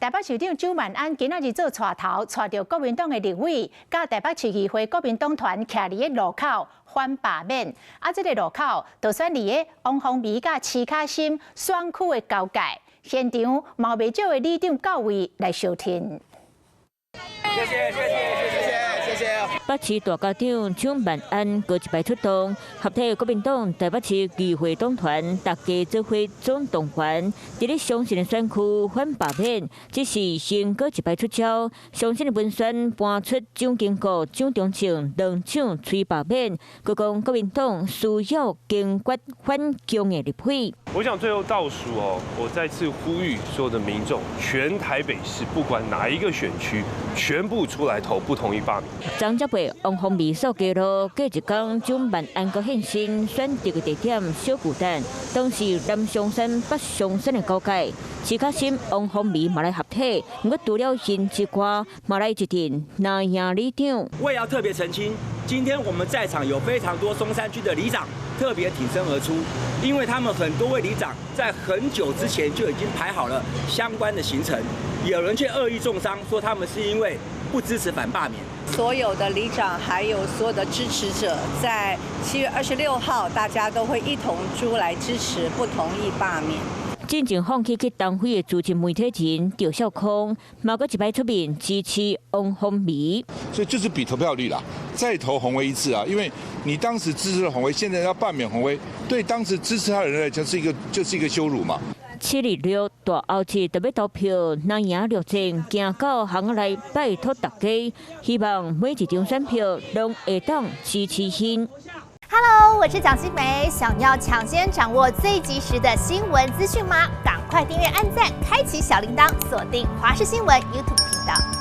台北市长蒋万安今仔日做带头，带着国民党的立委，甲台北市议会国民党团徛伫个路口反罢免。这个路口就选伫个王凤美甲市卡心选区的交界，现场嘛未少的里长到位来收听。谢谢。北市大家长蒋万安高一摆出动，合体国民党台北市议会党团大家做伙总动员，伫咧相信的选区反罢免，只是先高一摆出招，相信的文宣搬出蒋经国、蒋中正两场催罢免，佮讲国民党需要坚决反蒋的立委。我想最后倒数我再次呼吁所有的民众，全台北市不管哪一个选区，全部出来投不同意罢免。张家培、王凤美所记录，过一天蒋万安个现身选择的地点小巨蛋，当时南松山、北松山的交界。市卡心王凤美嘛来合体，不过除了新之外，嘛来一阵拿赢里长。我也要特别澄清，今天我们在场有非常多松山区的里长特别挺身而出，因为他们很多位里长在很久之前就已经排好了相关的行程，有人却恶意中伤，说他们是因为不支持反罢免。所有的里长还有所有的支持者，在7月26号，大家都会一同出来支持，不同意罢免。真正放弃去当会的主持媒体人赵少康，嘛个一摆出面支持王凤美。所以就是比投票率啦，再投洪为一次啊，因为你当时支持了洪为，现在要罢免洪为，对当时支持他的人来讲就是一个羞辱嘛。7月6大后日特别投票，拿赢6战，行到巷仔内拜托大家，希望每一张选票拢会当支持新。Hello， 我是蒋欣梅。想要抢先掌握最及时的新闻资讯吗？赶快订阅、按赞、开启小铃铛，锁定华视新闻 YouTube 频道。